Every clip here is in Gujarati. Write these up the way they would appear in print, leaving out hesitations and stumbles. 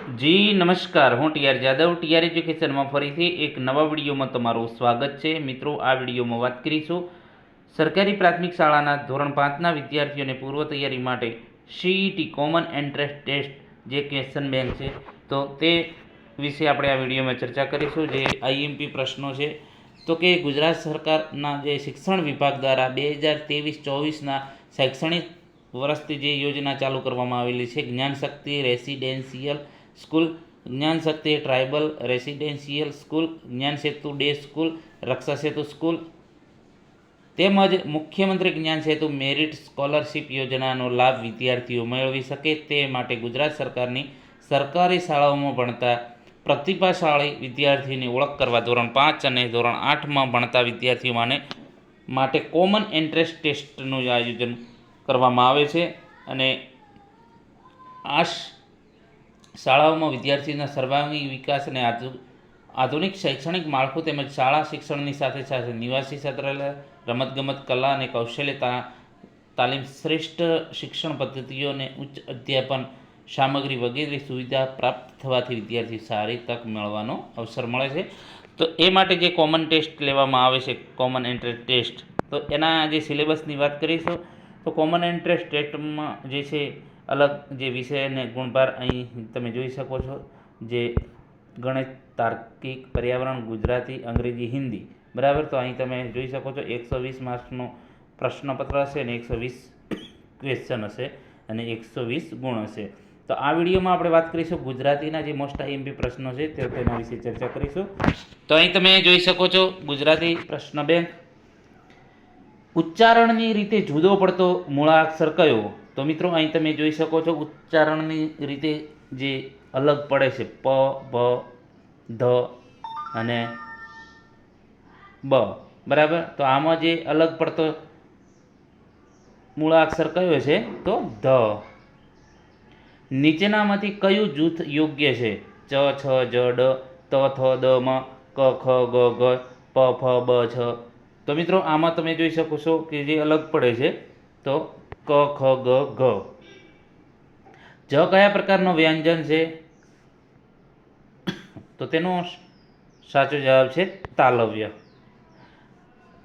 જી નમસ્કાર, હું ટીઆર જાદવ ટીઆર એજ્યુકેશનમાં ફરીથી એક નવા વિડીયોમાં તમારું સ્વાગત છે. મિત્રો, આ વિડીયોમાં વાત કરીશું સરકારી પ્રાથમિક શાળાના ધોરણ 5ના વિદ્યાર્થીઓને પૂર્વ તૈયારી માટે સીઈટી કોમન એન્ટ્રન્સ ટેસ્ટ જે ક્વેશ્ચન બેંક છે, તો તે વિશે આપણે આ વિડીયોમાં ચર્ચા કરીશું. જે આઈએમપી પ્રશ્નો છે, તો કે ગુજરાત સરકારના જે શિક્ષણ વિભાગ દ્વારા 2023-24ના શૈક્ષણિક વર્ષથી જે યોજના ચાલુ કરવામાં આવેલી છે, Gyanshakti residential school, Gyanshakti tribal residential school, જ્ઞાન સેતુ ડે સ્કૂલ, રક્ષા સેતુ સ્કૂલ તેમજ મુખ્યમંત્રી જ્ઞાન સેતુ મેરિટ સ્કોલરશિપ યોજનાનો લાભ વિદ્યાર્થીઓ મેળવી શકે તે માટે ગુજરાત સરકારની સરકારી શાળાઓમાં ભણતા પ્રતિભાશાળી વિદ્યાર્થીની ઓળખ કરવા ધોરણ 5 અને ધોરણ 8માં ભણતા વિદ્યાર્થીઓ માટે કોમન એન્ટ્રન્સ ટેસ્ટનું આયોજન કરવામાં આવે છે. અને આ શાળાઓમાં વિદ્યાર્થીઓના સર્વાંગી વિકાસ અને આધુનિક શૈક્ષણિક માળખું તેમજ શાળા શિક્ષણની સાથે સાથે નિવાસી છાત્રાલય, રમતગમત, કલા અને કૌશલ્ય તાલીમ, શ્રેષ્ઠ શિક્ષણ પદ્ધતિઓ અને ઉચ્ચ અધ્યાપન સામગ્રી વગેરે સુવિધા પ્રાપ્ત થવાથી વિદ્યાર્થી સારી તક મેળવવાનો અવસર મળે છે. તો એ માટે જે કોમન ટેસ્ટ લેવામાં આવે છે, કોમન એન્ટ્રન્સ ટેસ્ટ, તો એના જે સિલેબસની વાત કરીશું તો કોમન એન્ટ્રન્સ ટેસ્ટમાં જે છે અલગ જે વિષય અને ગુણભાર અહીં તમે જોઈ શકો છો. જે ગણિત, તાર્કિક, પર્યાવરણ, ગુજરાતી, અંગ્રેજી, હિન્દી, બરાબર. તો અહીં તમે જોઈ શકો છો 120 માર્ક્સનો પ્રશ્નપત્ર હશે અને 120 ક્વેશ્ચન હશે અને 120 ગુણ હશે. તો આ વિડીયોમાં આપણે વાત કરીશું ગુજરાતીના જે મોસ્ટ આઈએમપી પ્રશ્નો છે તેના વિશે ચર્ચા કરીશું. તો અહીં તમે જોઈ શકો છો ગુજરાતી પ્રશ્ન બેંક. ઉચ્ચારણની રીતે જુદો પડતો મૂળાક્ષર કયો? તો મિત્રો, અહીં તમે જોઈ શકો છો ઉચ્ચારણની રીતે જે અલગ પડે છે પ, ભ, ધ અને બ, બરાબર. તો આમાં જે અલગ પડતો મૂળાક્ષર કયો છે? તો ધ. નીચેનામાંથી કયું જૂથ યોગ્ય છે? ચ, છ, જ, ડ, ત, થ, દ, મ, ક, ખ, ગ, ઘ, પ, ફ, બ, છ. તો મિત્રો, આમાં તમે જોઈ શકો છો કે જે અલગ પડે છે તો ક, ખ, ગ, ઘ. જ કયા પ્રકારનો વ્યંજન છે? તો તેનો સાચો જવાબ છે તાલવ્ય.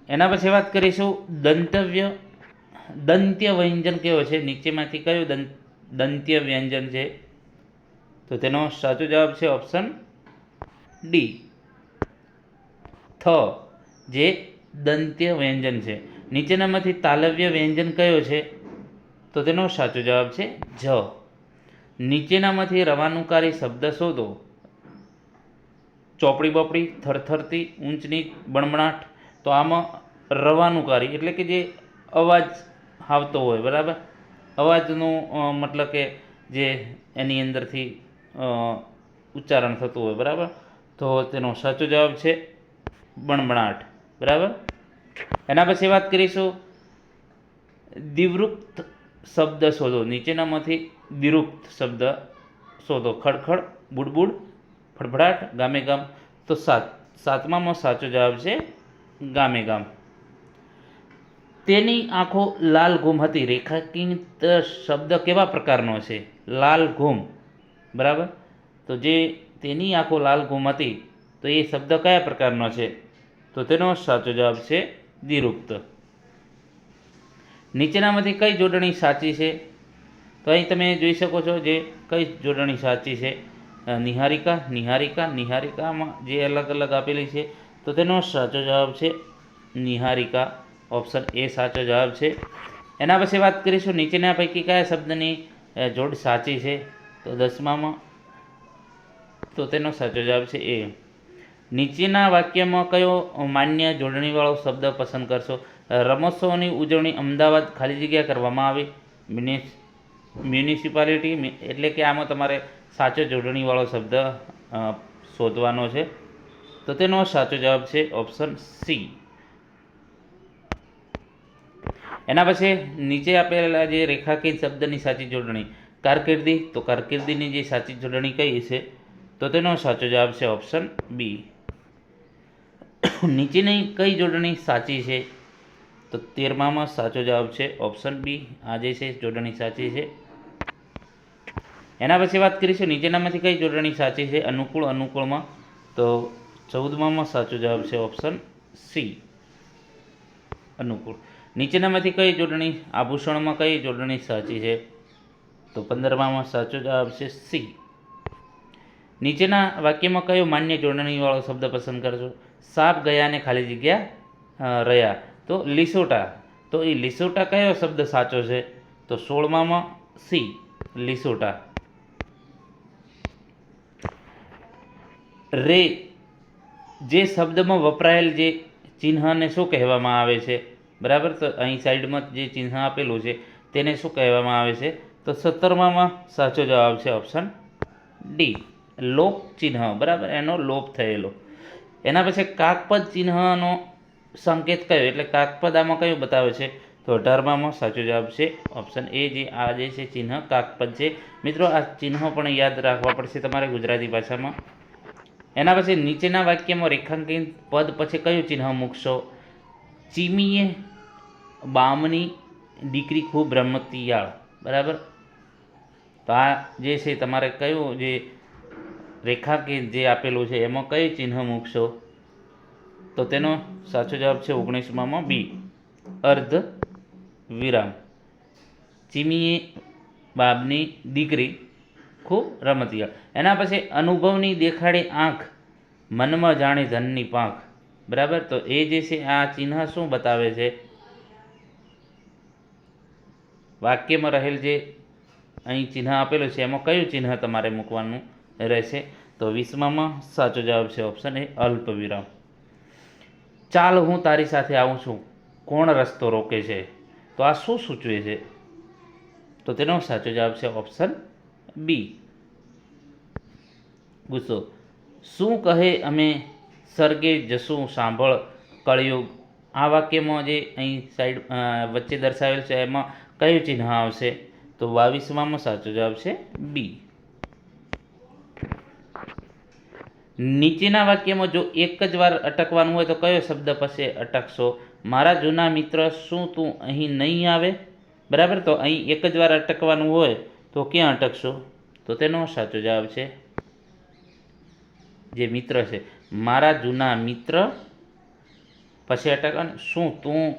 એના પછી વાત કરીશું દંત્ય વ્યંજન કેવો છે? નીચેમાંથી કયું દંત્ય વ્યંજન છે? તો તેનો સાચો જવાબ છે ઓપ્શન ડી, થ, જે દંત્ય વ્યંજન છે. નીચેનામાંથી તાલવ્ય વ્યંજન કયો છે? તો તેનો સાચો જવાબ છે જ. નીચેનામાંથી રવાનુકારી શબ્દ શોધો. ચોપડી બોપડી, થરથરતી, ઊંચ નીચ, બણબણાટ. તો આમાં રવાનુકારી એટલે કે જે અવાજ આવતો હોય, બરાબર. અવાજનું મતલબ કે જે એની અંદરથી ઉચ્ચારણ થતું હોય, બરાબર. તો તેનો સાચો જવાબ છે બણબણાટ, બરાબર. એના પછી વાત કરીશું દ્વિવૃત્ત શબ્દ શોધો. નીચેનામાંથી દ્વિવૃત્ત શબ્દ શોધો. ખડખડ, બુડબુડ, ફડફડાટ, ગામે ગામ. તો સાતમામાં સાચો જવાબ છે ગામે ગામ. તેની આંખો લાલ ઘૂમ હતી. રેખાંકિત શબ્દ કેવા પ્રકારનો છે? લાલ ઘૂમ, બરાબર. તો જે તેની આંખો લાલ ઘૂમ હતી, તો એ શબ્દ કયા પ્રકારનો છે? તો તેનો સાચો જવાબ છે દ્વિવૃત્ત. નીચેનામાંથી કઈ જોડણી સાચી છે? તો અહીં તમે જોઈ શકો છો જે કઈ જોડણી સાચી છે. નિહારિકા, નિહારિકા, નિહારિકામાં જે અલગ અલગ આપેલી છે, તો તેનો સાચો જવાબ છે નિહારિકા. ઓપ્શન એ સાચો જવાબ છે. એના પછી વાત કરીશું નીચેના પૈકી કયા શબ્દની જોડ સાચી છે? તો 10મામાં, તો તેનો સાચો જવાબ છે એ. નીચેના વાક્યમાં કયો માન્ય જોડણીવાળો શબ્દ પસંદ કરશો? રમોત્સવની ઉજવણી અમદાવાદ ખાલી જગ્યા કરવામાં આવી. મ્યુનિસિપાલિટી, એટલે કે આમાં તમારે સાચો જોડણીવાળો શબ્દ શોધવાનો છે. તો તેનો સાચો જવાબ છે ઓપ્શન સી. એના પછી નીચે આપેલા જે રેખાંકિત શબ્દની સાચી જોડણી. કારકિર્દી, તો કારકિર્દીની જે સાચી જોડણી કઈ છે? તો તેનો સાચો જવાબ છે ઓપ્શન બી. નીચેની કઈ જોડણી સાચી છે? તો 13મામાં સાચો જવાબ છે ઓપ્શન બી. આ જે છે જોડણી સાચી છે. એના પછી વાત કરીશું નીચેનામાંથી કઈ જોડણી સાચી છે અનુકૂળ અનુકૂળમાં, તો 14માં સાચો જવાબ છે ઓપ્શન સી અનુકૂળ. નીચેનામાંથી કઈ જોડણી આભૂષણમાં કઈ જોડણી સાચી છે, તો 15માં સાચો જવાબ છે સી. નીચેના વાક્યમાં કયો માન્ય જોડણીવાળો શબ્દ પસંદ કરશો, સાપ ગયા ને ખાલી જગ્યા રહ્યા, તો લીસોટા. તો એ લીસોટા કયો શબ્દ સાચો છે, તો 16માં સી લીસોટા. રે જે શબ્દમાં વપરાયેલ જે ચિહ્નને શું કહેવામાં આવે છે, બરાબર, તો અહીં સાઈડમાં જે ચિહ્ન આપેલું છે તેને શું કહેવામાં આવે છે, તો 17માં સાચો જવાબ છે ઓપ્શન ડી લોપ ચિહ્ન, બરાબર, એનો લોપ થયેલો. એના પછી કાકપદ ચિહ્નનો સંકેત કયો, એટલે કાકપદ આમાં કયું બતાવે છે, તો 18માં સાચો જવાબ છે ઓપ્શન એ, જે આ જે છે ચિહ્ન કાકપદ છે. મિત્રો આ ચિહ્નો પણ યાદ રાખવા પડશે તમારે ગુજરાતી ભાષામાં. એના પછી નીચેના વાક્યમાં રેખાંકિત પદ પછી કયું ચિહ્ન મૂકશો, ચીમીએ બામની દીકરી ખૂબ રમતિયાળ, બરાબર. તો આ જે છે તમારે કયું જે રેખાંકિત જે આપેલું છે એમાં કયું ચિહ્ન મૂકશો, તો તેનો સાચો જવાબ છે 19માં બી અર્ધ વિરામ. ચીમીએ બાબની દીકરી ખૂબ રમતિયાળ. એના પછી અનુભવની દેખાડી આંખ મનમાં જાણે ધનની પાંખ, બરાબર. તો એ જે છે આ ચિહ્ન શું બતાવે છે, વાક્યમાં રહેલ જે અહીં ચિહ્ન આપેલું છે એમાં કયું ચિહ્ન તમારે મૂકવાનું રહેશે, તો 20માં સાચો જવાબ છે ઓપ્શન એ અલ્પ વિરામ. ચાલ હું તારી સાથે આવું છું કોણ રસ્તો રોકે છે, તો આ શું સૂચવે છે, તો તેનો સાચો જવાબ છે ઓપ્શન બી ગુસ્સો. શું કહે અમે સર્ગે જશું સાંભળ કળિયુગ, આ વાક્યમાં જે અહીં સાઈડ વચ્ચે દર્શાવેલ છે એમાં કયું ચિહ્ન આવશે, તો 22માં સાચો જવાબ છે બી. નીચેના વાક્યમાં જો એક જ વાર અટકવાનું હોય તો કયો શબ્દ પછી અટકશો, મારા જૂના મિત્ર શું તું અહીં નહીં આવે, બરાબર. તો અહીં એક જ વાર અટકવાનું હોય તો ક્યાં અટકશો, તો તેનો સાચો જવાબ છે જે મિત્ર છે મારા જૂના મિત્ર પછી અટકવાનું શું તું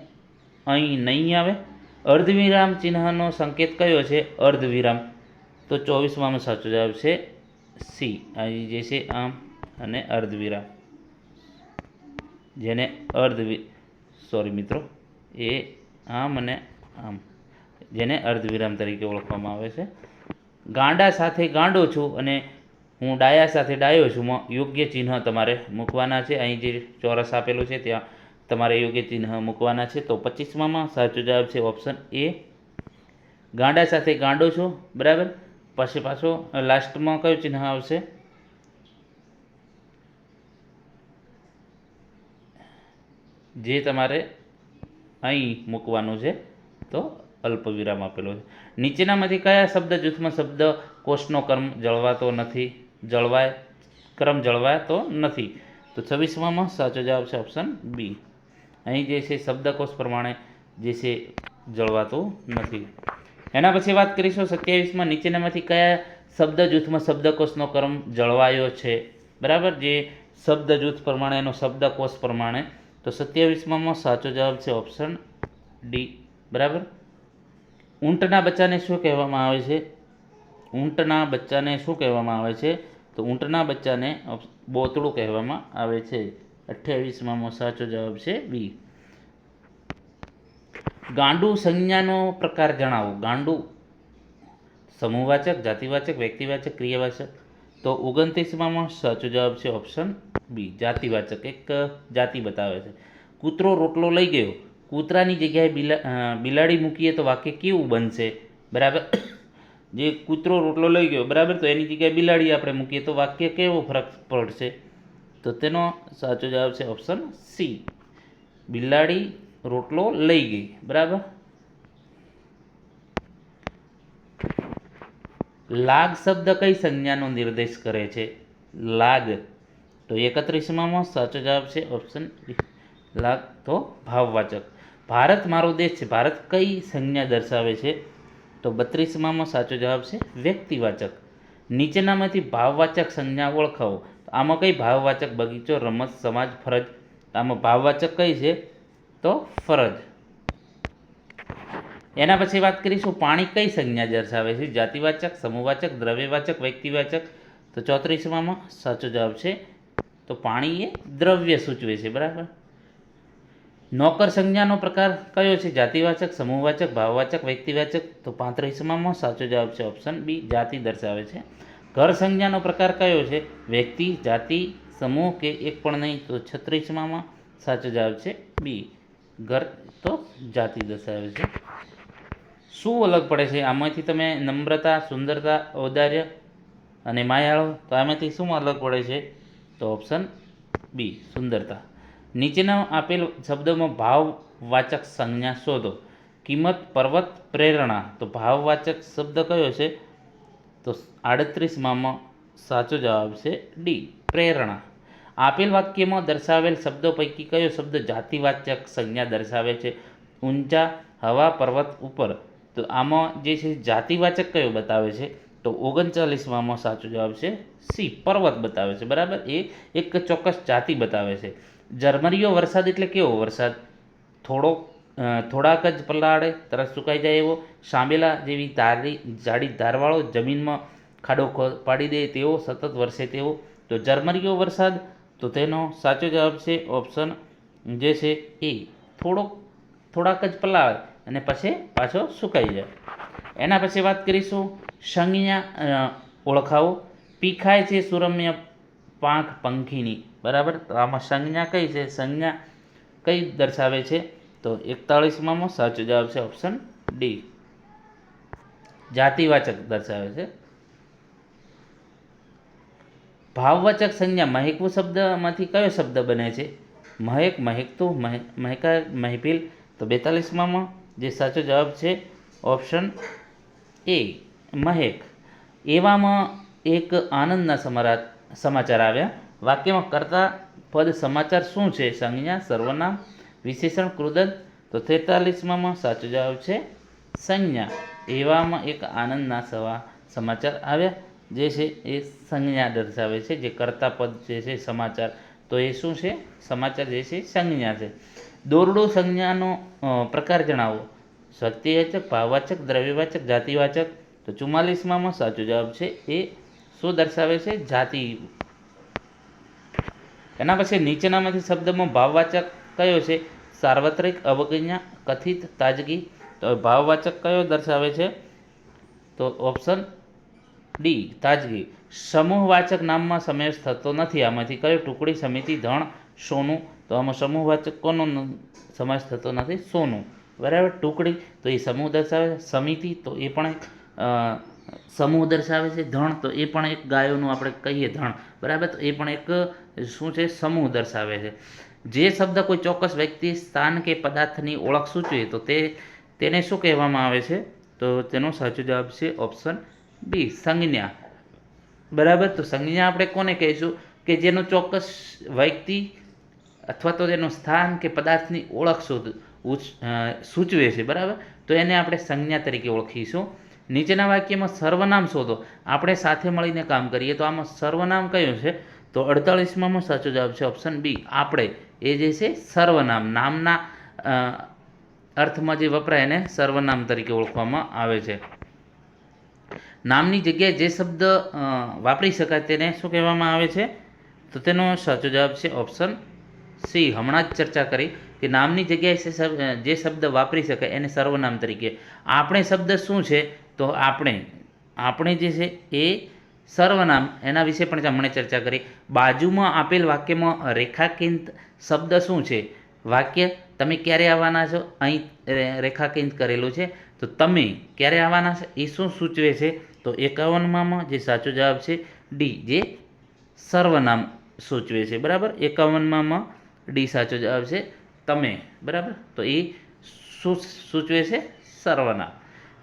અહીં નહીં આવે. અર્ધવિરામ ચિહ્નનો સંકેત કયો છે, અર્ધવિરામ, તો 24માં સાચો જવાબ છે સી, અહીં જે છે આમ અને અર્ધવિરામ, જેને સોરી મિત્રો, એ આમ અને આમ, જેને અર્ધવિરામ તરીકે ઓળખવામાં આવે છે. ગાંડા સાથે ગાંડો છું અને હું ડાયા સાથે ડાયો છું માં યોગ્ય ચિહ્ન તમારે મૂકવાના છે. અહીં જે ચોરસ આપેલું છે ત્યાં તમારે યોગ્ય ચિહ્ન મૂકવાના છે. તો 25માં સાચો જવાબ છે ઓપ્શન એ ગાંડા સાથે ગાંડો છો, બરાબર. પછી પાછો લાસ્ટમાં કયું ચિહ્ન આવશે, જે તમારે અહીં મૂકવાનું છે, તો અલ્પ વિરામ આપેલો છે. નીચેનામાંથી કયા શબ્દ જૂથમાં શબ્દ કોષનો ક્રમ જળવાતો નથી, તો 26માં સાચો જવાબ છે ઓપ્શન બી. અહીં જે છે શબ્દકોષ પ્રમાણે જે છે જળવાતું નથી. એના પછી વાત કરીશું 27માં નીચેનામાંથી કયા શબ્દ જૂથમાં શબ્દકોષનો ક્રમ જળવાયો છે, બરાબર. જે શબ્દ જૂથ પ્રમાણે એનો શબ્દકોષ પ્રમાણે, તો 27માં સાચો જવાબ છે ઓપ્શન ડી, બરાબર. ઊંટના બચ્ચાને શું કહેવામાં આવે છે, ઊંટના બચ્ચાને શું કહેવામાં આવે છે, તો ઊંટના બચ્ચાને બોતડું કહેવામાં આવે છે. 28માં સાચો જવાબ છે બી. ગાંડું સંજ્ઞાનો પ્રકાર જણાવો, ગાંડું સમૂહવાચક, જાતિવાચક, વ્યક્તિવાચક, ક્રિયાવાચક, તો 29માં સાચો જવાબ છે ઓપ્શન બી જાતિવાચક, એક જાતિ બતાવે છે. કૂતરો રોટલો લઈ ગયો, કૂતરાની જગ્યાએ બિલાડી મૂકીએ તો વાક્ય કેવું બનશે, બરાબર. જે કૂતરો રોટલો લઈ ગયો, બરાબર, તો એની જગ્યાએ બિલાડી આપણે મૂકીએ તો વાક્ય કેવો ફરક પડશે, તો તેનો સાચો જવાબ છે ઓપ્શન સી બિલાડી રોટલો લઈ ગઈ, બરાબર. લાગ શબ્દ કઈ સંજ્ઞાનો નિર્દેશ કરે છે, લાગ, તો 31માં સાચો જવાબ છે ઓપ્શન લાગ, તો ભાવવાચક. ભારત મારો દેશ છે, ભારત કઈ સંજ્ઞા દર્શાવે છે, તો 32માં સાચો જવાબ છે વ્યક્તિવાચક. નીચેનામાંથી ભાવવાચક સંજ્ઞા ઓળખાવો. આમાં કઈ ભાવવાચક? બગીચો, રમત, સમાજ, ફરજ. આમાં ભાવવાચક કઈ છે? તો ફરજ. એના પછી વાત કરીશું પાણી કઈ સંજ્ઞા દર્શાવે છે? જાતિવાચક, સમૂહવાચક, દ્રવ્યવાચક, વ્યક્તિવાચક. તો 34માં સાચો જવાબ છે તો પાણી એ દ્રવ્ય સૂચવે છે. બરાબર. નોકર સંજ્ઞાનો પ્રકાર કયો છે? જાતિવાચક, સમૂહવાચક, ભાવવાચક, વ્યક્તિવાચક. તો 35માં સાચો જવાબ છે ઓપ્શન બી, જાતિ દર્શાવે છે. ઘર સંજ્ઞાનો પ્રકાર કયો છે? વ્યક્તિ, જાતિ, સમૂહ કે એક પણ નહીં. તો 36માં સાચો જવાબ છે બી, ઘર તો જાતિ દર્શાવે છે. શું અલગ પડે છે? આમાંથી તમે નમ્રતા, સુંદરતા, ઔદાર્ય અને માયાળો. તો આમાંથી શું અલગ પડે છે? તો ઓપ્શન બી, સુંદરતા. નીચેના આપેલ શબ્દોમાં ભાવવાચક સંજ્ઞા શોધો. કિંમત, પર્વત, પ્રેરણા. તો ભાવવાચક શબ્દ કયો છે? તો 38માં સાચો જવાબ છે ડી, પ્રેરણા. આપેલ વાક્યમાં દર્શાવેલ શબ્દો પૈકી કયો શબ્દ જાતિવાચક સંજ્ઞા દર્શાવે છે? ઊંચા, હવા, પર્વત, ઉપર. તો આમાં જે છે જાતિવાચક કયો બતાવે છે? તો 39માં સાચો જવાબ છે સી, પર્વત બતાવે છે. બરાબર. એ એક ચોક્કસ જાતિ બતાવે છે. ઝરમરીયો વરસાદ એટલે કેવો વરસાદ? થોડાક જ પલાળે તરત સુકાઈ જાય એવો, સાંભેલા જેવી જાડી ધારવાળો, જમીનમાં ખાડો પાડી દે તેવો, સતત વરસે તેવો. તો ઝરમરીયો વરસાદ, તો તેનો સાચો જવાબ છે ઓપ્શન જે છે એ, થોડાક જ પલાળે અને પછી પાછો સુકાઈ જાય. એના પછી વાત કરીશું સંજ્ઞા ઓળખાવો. પીખાય છે સુરમ્ય પાંખ પંખીની. બરાબર. તો આમાં સંજ્ઞા કઈ છે? સંજ્ઞા કઈ દર્શાવે છે? તો 41માં સાચો જવાબ છે ઓપ્શન ડી, જાતિવાચક દર્શાવે છે. ભાવવાચક સંજ્ઞા મહેકવું શબ્દમાંથી કયો શબ્દ બને છે? મહેક, મહેકતું, મહેકા, મહેફિલ. તો 42માં જે સાચો જવાબ છે ઓપ્શન એ, મહેક. એવામાં એક આનંદના સમાચાર આવ્યા. વાક્યમાં કર્તા પદ સમાચાર શું છે? સંજ્ઞા, સર્વનામ, વિશેષણ, કૃદંત. તો 43માં સાચો જવાબ છે સંજ્ઞા. એવામાં એક આનંદના સમાચાર આવ્યા, જે છે એ સંજ્ઞા દર્શાવે છે. જે કર્તા પદ જે છે સમાચાર, તો એ શું છે? સમાચાર જે છે સંજ્ઞા છે. દોરડો સંજ્ઞાનો પ્રકાર જણાવો. શક્તિવાચક, ભાવવાચક, દ્રવ્યવાચક, જાતિવાચક. તો 44માં સાચો જવાબ છે એ શું દર્શાવે છે? જાતિ. એના પછી નીચેનામાંથી શબ્દમાં ભાવવાચક કયો છે? સાર્વત્રિક, અવગણ્યા, કથિત, તાજગી. તો ભાવવાચક કયો દર્શાવે છે? તો ઓપ્શન ડી, તાજગી. સમૂહવાચક નામમાં સમાવેશ થતો નથી. આમાંથી કયો? ટુકડી, સમિતિ, ધણ, સોનું. તો આમાં સમૂહવાચક કોનો સમાવેશ થતો નથી? સોનું. બરાબર. ટુકડી તો એ સમૂહ દર્શાવે છે. સમિતિ તો એ પણ એક સમૂહ દર્શાવે છે. ધણ તો એ પણ એક ગાયોનું આપણે કહીએ ધણ. બરાબર. તો એ પણ એક શું છે? સમૂહ દર્શાવે છે. જે શબ્દ કોઈ ચોક્કસ વ્યક્તિ, સ્થાન કે પદાર્થની ઓળખ સૂચવે તો તેને શું કહેવામાં આવે છે? તો તેનો સાચો જવાબ છે ઓપ્શન બી, સંજ્ઞા. બરાબર. તો સંજ્ઞા આપણે કોને કહીશું? કે જેનો ચોક્કસ વ્યક્તિ અથવા તો તેનું સ્થાન કે પદાર્થની ઓળખ સૂચવે છે. બરાબર. તો એને આપણે સંજ્ઞા તરીકે ઓળખીશું. નીચેના વાક્યમાં સર્વનામ શોધો. આપણે સાથે મળીને કામ કરીએ. તો આમાં સર્વનામ કયું છે? તો 48માં સાચો જવાબ છે ઓપ્શન બી, આપણે. એ જે છે સર્વનામ, નામના અર્થમાં જે વપરાય એને સર્વનામ તરીકે ઓળખવામાં આવે છે. નામની જગ્યાએ જે શબ્દ વાપરી શકાય તેને શું કહેવામાં આવે છે? તો તેનો સાચો જવાબ છે ઓપ્શન સી, હમણાં જ ચર્ચા કરી કે નામની જગ્યાએ જે શબ્દ વાપરી શકાય એને સર્વનામ તરીકે. આપણે શબ્દ શું છે? તો આપણે જે છે એ સર્વનામ, એના વિશે પણ હમણાં ચર્ચા કરી. બાજુમાં આપેલ વાક્યમાં રેખાંકિત શબ્દ શું છે? વાક્ય તમે ક્યારે આવવાના છો, અહીં રેખાંકિત કરેલું છે. તો તમે ક્યારે આવવાના છે એ શું સૂચવે છે? તો 51માં જે સાચો જવાબ છે ડી, જે સર્વનામ સૂચવે છે. બરાબર. 51માં ડી સાચો જવાબ છે, તમે. બરાબર. તો એ શું સૂચવે છે? સર્વનામ.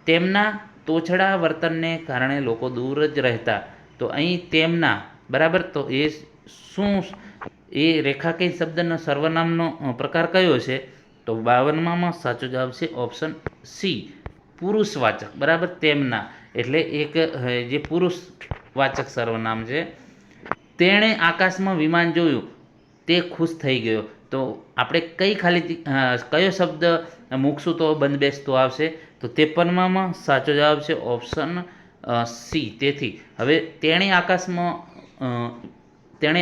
તેમના તોછડા વર્તનને કારણે લોકો દૂર જ રહેતા. તો અહીં તેમના. બરાબર. તો એ શું, એ રેખાંકિત શબ્દનો સર્વનામનો પ્રકાર કયો છે? તો 52માં સાચો જવાબ છે ઓપ્શન સી, પુરુષવાચક. બરાબર. તેમના એટલે એક જે પુરુષ વાચક સર્વનામ છે. તેણે આકાશમાં વિમાન જોયું, તે ખુશ થઈ ગયો. તો આપણે કયો શબ્દ મૂકશું તો બંધબેસતો આવશે? તો 53માં સાચો જવાબ છે ઓપ્શન સી, તેથી. હવે તેણે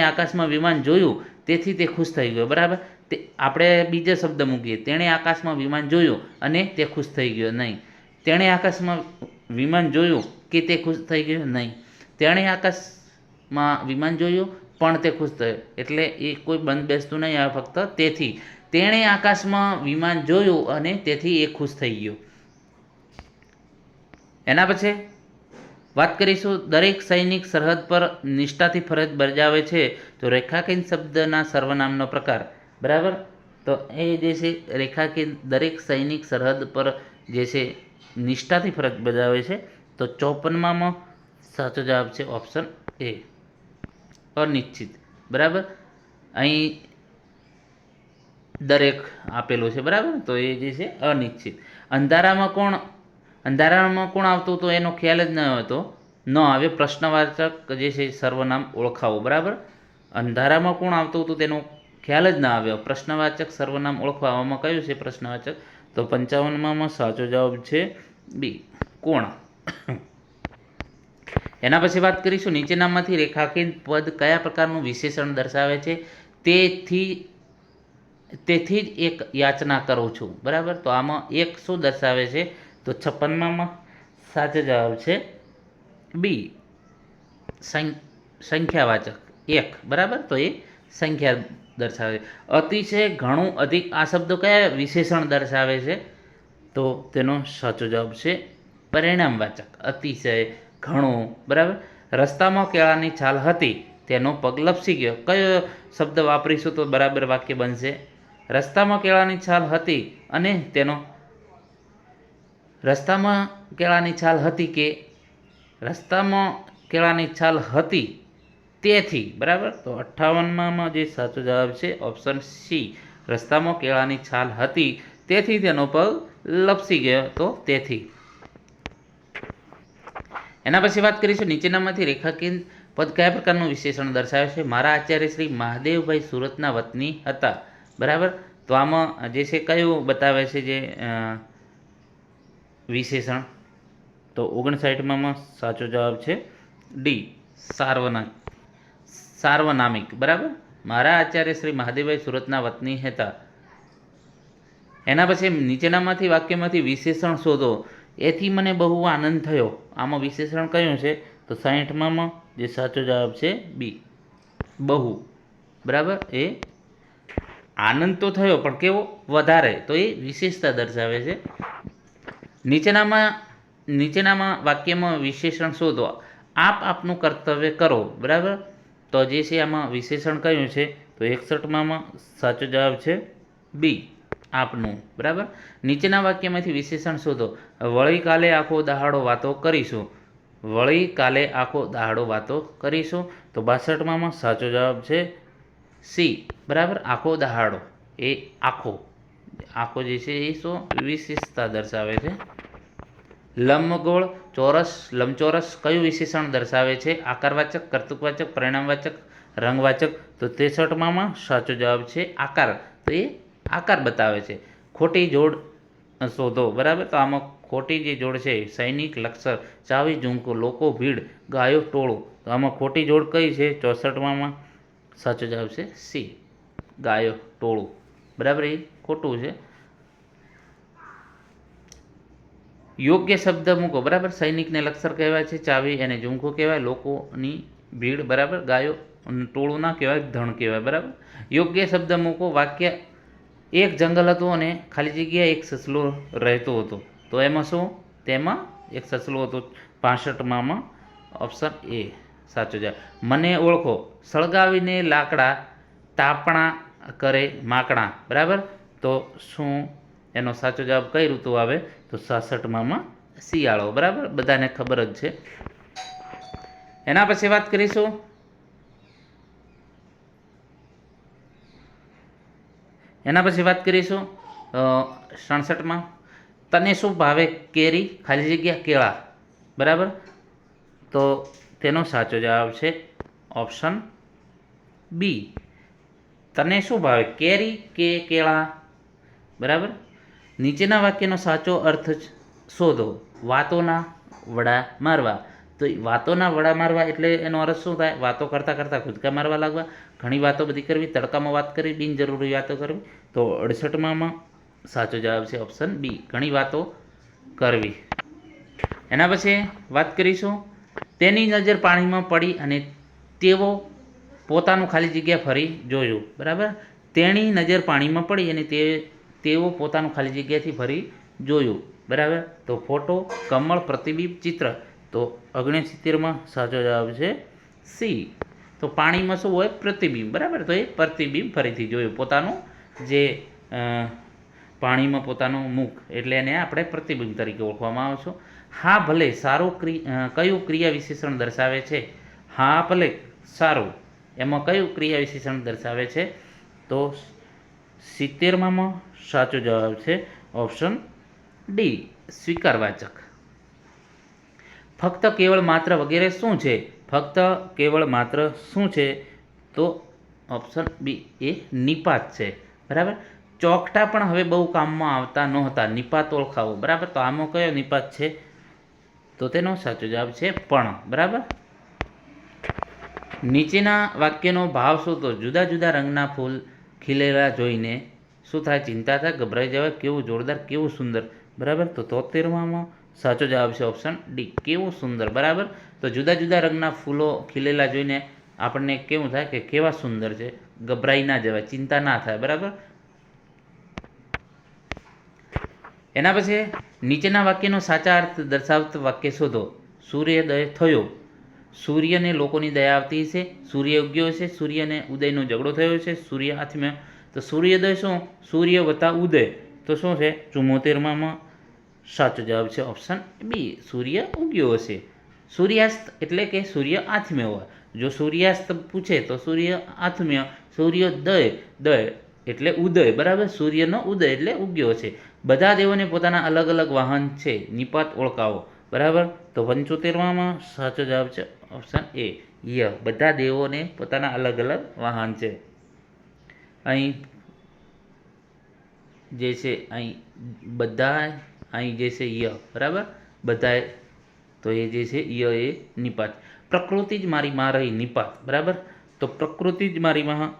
આકાશમાં વિમાન જોયું, તેથી તે ખુશ થઈ ગયો. બરાબર, તે આપણે બીજો શબ્દ મૂકીએ, તેણે આકાશમાં વિમાન જોયું અને તે ખુશ થઈ ગયો, નહીં. તેણે આકાશમાં વિમાન જોયું કે તે ખુશ થઈ ગયો, નહીં. તેણે આકાશમાં વિમાન જોયું પણ તે ખુશ થયો, એટલે એ કોઈ બંધ બેસતું નહીં આવે, ફક્ત તેથી. તેણે આકાશમાં વિમાન જોયું અને તેથી એ ખુશ થઈ ગયો. એના પછી વાત કરીશું, દરેક સૈનિક સરહદ પર નિષ્ઠાથી ફરજ બજાવે છે. તો રેખાંકિત શબ્દના સર્વનામનો પ્રકાર. બરાબર, તો એ જે છે રેખાંકિત, દરેક સૈનિક સરહદ પર જે છે નિષ્ઠાથી ફરજ બજાવે છે. તો 54માં સાચો જવાબ છે ઓપ્શન એ, અનિશ્ચિત. બરાબર, અહીં દરેક આપેલું છે. બરાબર, તો એ જે છે અનિશ્ચિત. અંધારામાં કોણ આવતું તો એનો ખ્યાલ જ ન આવે. પ્રશ્નવાચક જે છે સર્વનામ ઓળખાવો. બરાબર, અંધારામાં કોણ આવતું હતું તેનો ખ્યાલ જ ના આવ્યો. પ્રશ્નવાચક સર્વનામ ઓળખાવામાં કયું છે પ્રશ્નવાચક? તો 55માં સાચો જવાબ છે બી, કોણ. એના પછી વાત કરીશું, નીચેનામાંથી રેખાંકિત પદ કયા પ્રકારનું વિશેષણ દર્શાવે છે? તેથી જ એક યાચના કરું છું. બરાબર, તો આમાં એક શું દર્શાવે છે? તો 56માં સાચો જવાબ છે બી, સંખ્યાવાચક એક. બરાબર, તો એ સંખ્યા દર્શાવે. અતિશય, ઘણું, અધિક આ શબ્દો કયા વિશેષણ દર્શાવે છે? તો તેનો સાચો જવાબ છે પરિણામવાચક. અતિશય, ઘણું. બરાબર, રસ્તામાં કેળાની છાલ હતી, તેનો પગ લપસી ગયો. કયો શબ્દ વાપરીશું તો બરાબર વાક્ય બનશે? રસ્તામાં કેળાની છાલ હતી અને રસ્તામાં કેળાની છાલ હતી તેથી. બરાબર, તો 58માં જે સાચો જવાબ છે ઓપ્શન સી, રસ્તામાં કેળાની છાલ હતી તેથી તેનો પગ લપસી ગયો, તો તેથી. એના પછી વાત કરીશું, નીચેનામાંથી રેખાંકિત પદ કયા પ્રકારનું વિશેષણ દર્શાવે છે? મારા આચાર્ય શ્રી મહાદેવભાઈ સુરતના વતની હતા. બરાબર, તો આમાં જે છે કયું બતાવે છે જે વિશેષણ? તો 59માં સાચો જવાબ છે ડી, સાર્વનામિક. બરાબર, મારા આચાર્ય શ્રી મહાદેવભાઈ સુરતના વતની હતા. એના પછી નીચેનામાંથી વાક્યમાંથી વિશેષણ શોધો. એથી મને બહુ આનંદ થયો. આમાં વિશેષણ કયું છે? તો 60માં જે સાચો જવાબ છે બી, બહુ. બરાબર, એ આનંદ તો થયો પણ કેવો? વધારે, તો એ વિશેષતા દર્શાવે છે. નીચેનામાં વાક્યમાં વિશેષણ શોધો. આપનું કર્તવ્ય કરો. બરાબર, તો જે છે આમાં વિશેષણ કયું છે? તો 61માં સાચો જવાબ છે બી, આપનું. બરાબર, નીચેના વાક્યમાંથી વિશેષણ શોધો. વળી કાલે આખો દહાડો વાતો કરીશું. તો 62માં સાચો જવાબ છે સી. બરાબર, આખો દહાડો, એ આખો જે છે એ શું વિશેષતા દર્શાવે છે? લંબગોળ, ચોરસ, લંબચોરસ કયું વિશેષણ દર્શાવે છે? આકારવાચક, કર્તૃકવાચક, પરિણામવાચક, રંગવાચક. તો 63માં સાચો જવાબ છે આકાર, તો એ આકાર બતાવે છે. ખોટી જોડ શોધો. બરાબર, તો આમાં ખોટી જે જોડ છે, સૈનિક, લશ્કર, ચાવી, ઝુમકો, લોકો, ભીડ, ગાયો, ટોળું. તો આમાં ખોટી જોડ કઈ છે? 64માં સાચો જવાબ છે સી, ગાયો, ટોળું. બરાબર, એ ખોટું છે. યોગ્ય શબ્દ મૂકો. બરાબર, સૈનિકને લશ્કર કહેવાય છે, ચાવી એને ઝુમકો કહેવાય, લોકોની ભીડ. બરાબર, ગાયો ટોળું ના કહેવાય, ધણ કહેવાય. બરાબર, યોગ્ય શબ્દ મૂકો. વાક્ય, એક જંગલ હતું અને ખાલી જગ્યા એક સસલો રહેતો હતો. તો એમાં શું? તેમાં એક સસલો હતો. 65માં ઓપ્શન એ સાચો જવાબ. મને ઓળખો. સળગાવીને લાકડા તાપણા કરે માકડા. બરાબર, તો શું એનો સાચો જવાબ કઈ ઋતુ આવે? તો 66માં શિયાળો. બરાબર, બધાને ખબર જ છે. એના પછી વાત કરીશું, એના પછી વાત કરીશું 67માં તને શું ભાવે? કેરી, ખાલી જગ્યા કેળા. બરાબર, તો તેનો સાચો જવાબ છે ઓપ્શન બી. તને શું ભાવે, કેરી કે કેળા? બરાબર. નીચેના વાક્યનો સાચો અર્થ શોધો. વાતોના વડા મારવા. તો વાતોના વડા મારવા એટલે એનો અર્થ શું થાય? વાતો કરતાં કરતાં કૂદકા મારવા લાગવા, ઘણી વાતો બધી કરવી, તડકામાં વાત કરવી, બિનજરૂરી વાતો કરવી. તો 68માં સાચો જવાબ છે ઓપ્શન બી, ઘણી વાતો કરવી. એના પછી વાત કરીશું, તેની નજર પાણીમાં પડી અને તેઓ પોતાનું ખાલી જગ્યા ફરી જોયું. બરાબર. તેની નજર પાણીમાં પડી અને તેઓ પોતાનું ખાલી જગ્યાથી ફરી જોયું. બરાબર. તો ફોટો, કમળ, પ્રતિબિંબ, ચિત્ર. તો 69માં સાચો જવાબ છે સી. તો પાણીમાં શું હોય? પ્રતિબિંબ. બરાબર. તો એ પ્રતિબિંબ ફરીથી જોયું, પોતાનું જે પાણીમાં પોતાનું મુખ, એટલે એને આપણે પ્રતિબિંબ તરીકે ઓળખવામાં આવે છે. હા ભલે સારું કયું ક્રિયા વિશેષણ દર્શાવે છે? હા ભલે સારું, એમાં કયું ક્રિયા વિશેષણ દર્શાવે છે? તો 70માં સાચો જવાબ છે ઓપ્શન ડી, સ્વીકારવાચક. ફક્ત કેવળ માત્ર વગેરે શું છે? ફક્ત કેવળ માત્ર શું છે? તો ઓપ્શન બી એ નિપાત છે. બરાબર. ચોકટા પણ હવે બહુ કામમાં આવતા નહોતા, નિપાત ઓળખાવો. બરાબર. તો આમાં કયો નિપાત છે? તો તેનો સાચો જવાબ છે પણ. બરાબર. નીચેના વાક્યનો ભાવ શોધો. જુદા જુદા રંગના ફૂલ ખીલેલા જોઈને શું થાય? ચિંતા થાય, ગભરાઈ જવાય, કેવું જોરદાર, કેવું સુંદર. બરાબર. તો 73માં સાચો જવાબ છે ઓપ્શન ડી, કેવું સુંદર. બરાબર. તો જુદા જુદા રંગના ફૂલો ખીલેલા જોઈને આપણને કેવું થાય કે કેવા સુંદર છે, ગભરાઈ ના જવાય, ચિંતા ના થાય. બરાબર. એના પછી નીચેના વાક્યનો સાચા અર્થ દર્શાવતું વાક્ય શોધો. સૂર્યોદય થયો. સૂર્યને લોકોની દયા આવતી છે. સૂર્ય ઉગ્યો છે. સૂર્યને ઉદયનો ઝઘડો થયો છે. સૂર્ય આથમ્યો. તો સૂર્યોદય શું? સૂર્ય વત્તા ઉદય. તો શું છે? 74માં સાચો જવાબ છે ઓપ્શન બી, સૂર્ય ઉગ્યો હશે. સૂર્યાસ્ત એટલે કે સૂર્ય આથમ્યો હોય. જો સૂર્યાસ્ત પૂછે તો સૂર્ય આથમ્ય. સૂર્યોદય દય એટલે ઉદય. બરાબર. સૂર્યનો ઉદય એટલે ઉગ્યો છે. બધા દેવોને પોતાના અલગ અલગ વાહન છે, નિપાત ઓળખાવો. બરાબર. તો 75માં સાચો જવાબ છે ઓપ્શન એ, ય. બધા દેવોને પોતાના અલગ અલગ વાહન છે. અહીં જે છે અહીં બધા, અહીં જે છે ય. બરાબર. બધાએ, તો એ જે છે ય એ નિપાત. પ્રકૃતિ જ મારી માં રહી, નિપાત. બરાબર. તો પ્રકૃતિ જ મારી માં,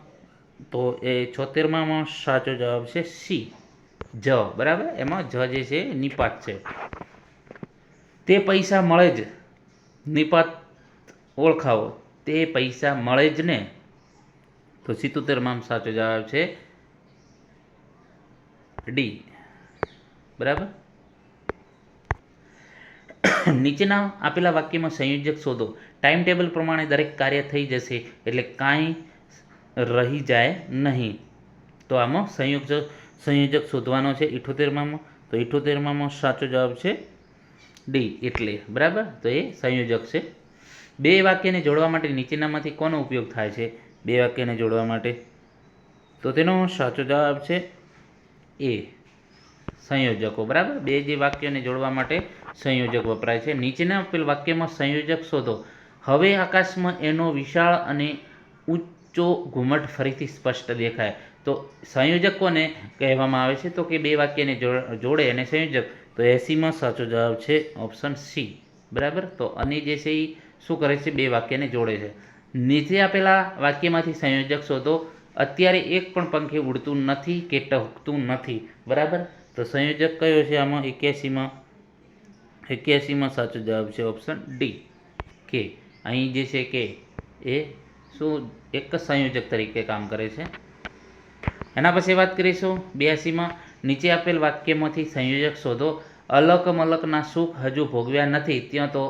તો એ 76માં સાચો જવાબ છે સી, જ. બરાબર. એમાં જ જે છે નિપાત છે. તે પૈસા મળે જ, નિપાત ઓળખાવો. તે પૈસા મળે જ ને. તો 77માં સાચો જવાબ છે ડી. બરાબર. નીચેના આપેલા વાક્યમાં સંયોજક શોધો. ટાઈમ ટેબલ પ્રમાણે દરેક કાર્ય થઈ જશે એટલે કાંઈ રહી જાય નહીં. તો આમાં સંયોજક શોધવાનો છે 78માં. તો 78માં સાચો જવાબ છે ડી, એટલે. બરાબર. તો એ સંયોજક છે. બે વાક્યને જોડવા માટે નીચેનામાંથી કોનો ઉપયોગ થાય છે? બે વાક્યને જોડવા માટે, તો તેનો સાચો જવાબ છે એ, સંયોજકો. બરાબર. બે જે વાક્યોને જોડવા માટે સંયોજક વપરાય છે. નીચેના આપેલ વાક્યમાં સંયોજક શોધો. હવે આકાશમાં એનો વિશાળ અને ઊંચો ઘુમટ ફરીથી સ્પષ્ટ દેખાય. તો સંયોજક કોને કહેવામાં આવે છે? તો કે બે વાક્યને જોડે અને સંયોજક. તો 80માં સાચો જવાબ છે ઓપ્શન સી. બરાબર. તો અને જે છે એ શું કરે છે? બે વાક્યને જોડે છે. નીચે આપેલા વાક્યમાંથી સંયોજક શોધો. અત્યારે એક પણ પંખી ઉડતું નથી કે ટહુકતું નથી. બરાબર. તો સંયોજક કયો છે આમાં? 81માં સાચો જવાબ છે ઓપ્શન ડી, કે. અહીં જે છે કે એ શું એક સંયોજક તરીકે કામ કરે છે. એના પછી વાત કરીશું 82માં. નીચે આપેલ વાક્યમાંથી સંયોજક શોધો. અલક મલકના સુખ હજુ ભોગવ્યા નથી, ત્યાં તો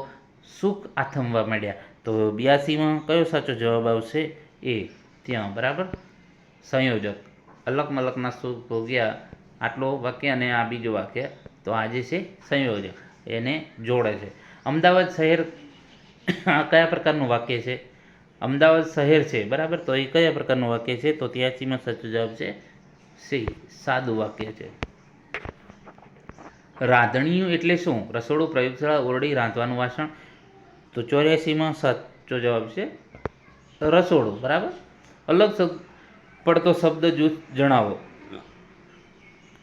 સુખ આથમવા માંડ્યા. તો 82માં કયો સાચો જવાબ આવશે? એ, ત્યાં. બરાબર. સંયોજક અલક મલકના સુખ ભોગ્યા, આટલો વાક્ય અને આ બીજો વાક્ય. તો આ જે છે સંયોજક, એને જોડે છે. અમદાવાદ શહેર આ કયા પ્રકારનું વાક્ય છે? અમદાવાદ શહેર છે. બરાબર. તો એ કયા પ્રકારનું વાક્ય છે? તો 83માં સાચો જવાબ છે સી, સાદું વાક્ય છે. રાંધણીયું એટલે શું? રસોડું, પ્રયોગશાળા, ઓરડી, રાંધવાનું વાસણ. તો 84માં સાચો જવાબ છે રસોડું. બરાબર. અલગ પડતો શબ્દ જૂથ જણાવો.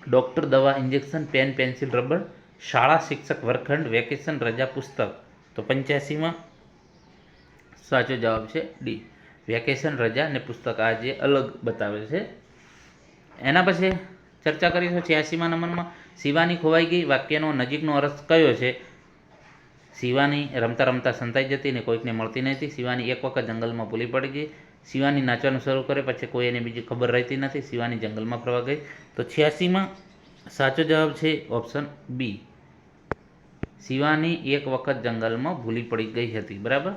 ડૉક્ટર, દવા, ઇન્જેક્શન, પેન, પેન્સિલ, રબર, શાળા, શિક્ષક, વર્ગખંડ, વેકેશન, રજા, પુસ્તક. તો 85માં સાચો જવાબ છે ડી, વેકેશન, રજા અને પુસ્તક. આ જે અલગ બતાવે છે. એના પછી ચર્ચા કરીશું 86મા નંબરમાં શિવાની ખોવાઈ ગઈ. વાક્યનો નજીકનો અર્થ કયો છે? શિવાની રમતા રમતા સંતાઈ જતી ને કોઈકને મળતી નથી. શિવાની એક વખત જંગલમાં ભૂલી પડી ગઈ. શિવાની નાચવાનું શરૂ કરે પછી કોઈ એને બીજી ખબર રહેતી નથી. શિવાની જંગલમાં ફરવા ગઈ. તો 86માં સાચો જવાબ છે ઓપ્શન બી, શિવાની એક વખત જંગલમાં ભૂલી પડી ગઈ હતી. બરાબર.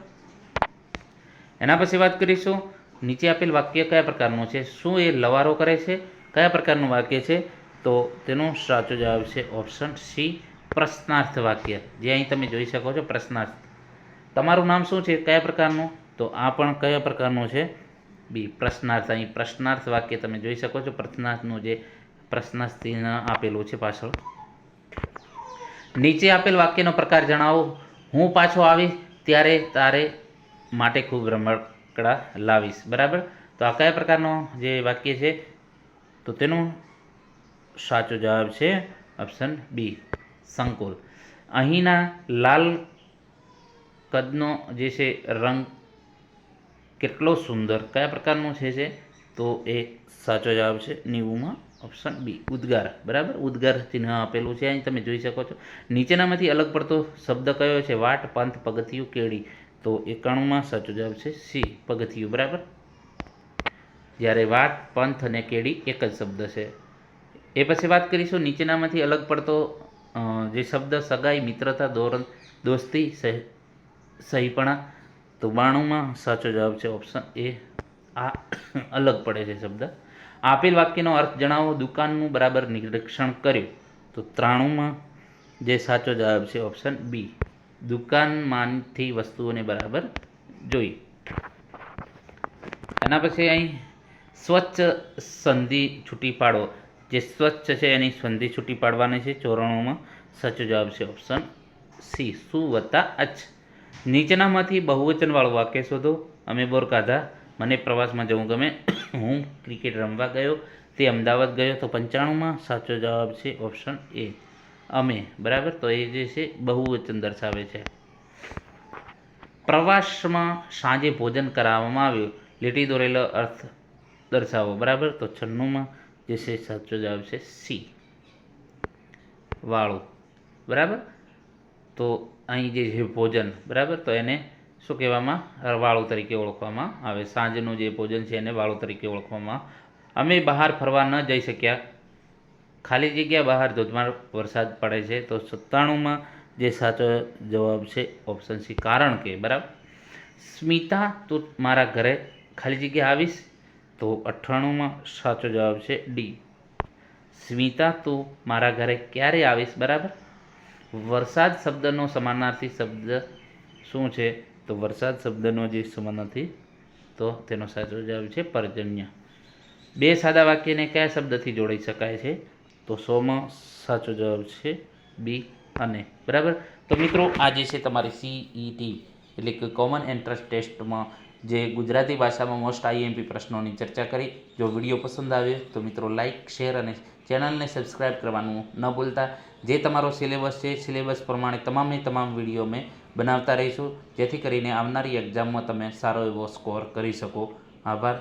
એના પછી વાત કરીશું નીચે આપેલ વાક્ય કયા પ્રકારનું છે? શું એ લવારો કરે છે? કયા પ્રકારનું વાક્ય છે? તો તેનો સાચો જવાબ છે ઓપ્શન સી, પ્રશ્નાર્થ વાક્ય. જે અહીં તમે જોઈ શકો છો પ્રશ્નાર્થ. તમારું નામ શું છે? કયા પ્રકારનું? તો આ પણ કયા પ્રકારનું છે? બી, પ્રશ્નાર્થ. અહીં પ્રશ્નાર્થ વાક્ય તમે જોઈ શકો છો. પ્રશ્નાર્થનું જે પ્રશ્નાર્થ ચિહ્ન આપેલું છે પાછળ. નીચે આપેલ વાક્યનો પ્રકાર જણાવો. હું પાછો આવીશ ત્યારે તારે માટે ખૂબ રમકડા લાવીશ. બરાબર. તો આ કયા પ્રકારનો જે વાક્ય છે? તો તેનો સાચો જવાબ છે ઓપ્શન બી, સંકુલ. અહીંના લાલ કદનો જે છે રંગ કેટલો સુંદર. કયા પ્રકારનું છે? તો એ સાચો જવાબ છે 90માં ઓપ્શન બી, ઉદ્ગાર. બરાબર. ઉદ્ગાર ચિહ્ન આપેલું છે અહીં તમે જોઈ શકો છો. નીચેનામાંથી અલગ પડતો શબ્દ કયો છે? વાટ, પંથ, પગથિયું, કેડી. તો 91માં સાચો જવાબ છે સી, પગથિયું. બરાબર. જ્યારે વાટ, પંથ અને કેડી એક જ શબ્દ છે. એ પછી વાત કરીશું નીચેનામાંથી અલગ પડતો જે શબ્દ સગાઈ, મિત્રતા, દોસ્તી, સહીપણા. તો 92માં સાચો જવાબ છે ઓપ્શન એ, આ અલગ પડે છે શબ્દ. આપેલ વાક્યનો અર્થ જણાવો. દુકાનનું બરાબર નિરીક્ષણ કર્યું. તો 93માં જે સાચો જવાબ છે ઓપ્શન બી, દુકાનમાંથી વસ્તુઓને બરાબર જોઈ. એના પછી અહીં સ્વચ્છ સંધિ છૂટી પાડો. જે સ્વચ્છ છે એની સંધિ છૂટી પાડવાની છે. 94માં સાચો જવાબ છે ઓપ્શન સી, સુ વત્તા અચ્છ. નીચેનામાંથી બહુવચનવાળું વાક્ય શોધો. અમે બોર ખાધા. મને પ્રવાસમાં જવું ગમે. હું ક્રિકેટ રમવા ગયો. તે અમદાવાદ ગયો. તો 95માં સાચો જવાબ છે ઓપ્શન એ, અમે. બરાબર. તો એ જે છે બહુવચન દર્શાવે છે. પ્રવાસમાં સાંજે ભોજન કરાવવામાં આવ્યું. લીટી દોરેલો અર્થ દર્શાવો. બરાબર. તો 96માં જે છે સાચો જવાબ છે સી, વાળું. બરાબર. તો અહીં જે છે ભોજન. બરાબર. તો એને શું કહેવામાં? વાળું તરીકે ઓળખવામાં આવે. સાંજનું જે ભોજન છે એને વાળું તરીકે ઓળખવામાં. અમે બહાર ફરવા ન જઈ શક્યા. ખાલી જગ્યા બહાર ધોધમાર વરસાદ પડે છે. તો 97માં જે સાચો જવાબ છે ઓપ્શન સી, કારણ કે. બરાબર. સ્મિતા, તું મારા ઘરે ખાલી જગ્યા આવીશ. તો 98માં સાચો જવાબ છે ડી, સ્મિતા, તું મારા ઘરે ક્યારે આવીશ. બરાબર. વરસાદ શબ્દનો સમાનાર્થી શબ્દ શું છે? તો વરસાદ શબ્દનો જે સમાનાર્થી, તો તેનો સાચો જવાબ છે પર્જન્ય. બે સાદા વાક્યને કયા શબ્દથી જોડી શકાય છે? તો 100માં સાચો જવાબ છે બી, અને. બરાબર. તો મિત્રો આ જે છે તમારી CET એટલે કે કોમન એન્ટ્રન્સ ટેસ્ટમાં જે ગુજરાતી ભાષામાં મોસ્ટ IMP પ્રશ્નોની ચર્ચા કરી. જો વિડીયો પસંદ આવ્યો તો મિત્રો લાઇક, શેર અને ચેનલને સબસ્ક્રાઈબ કરવાનું ન ભૂલતા. જે તમારો સિલેબસ છે સિલેબસ પ્રમાણે તમામ વિડીયો અમે બનાવતા રહીશું, જેથી કરીને આવનારી એક્ઝામમાં તમે સારો એવો સ્કોર કરી શકો. આભાર.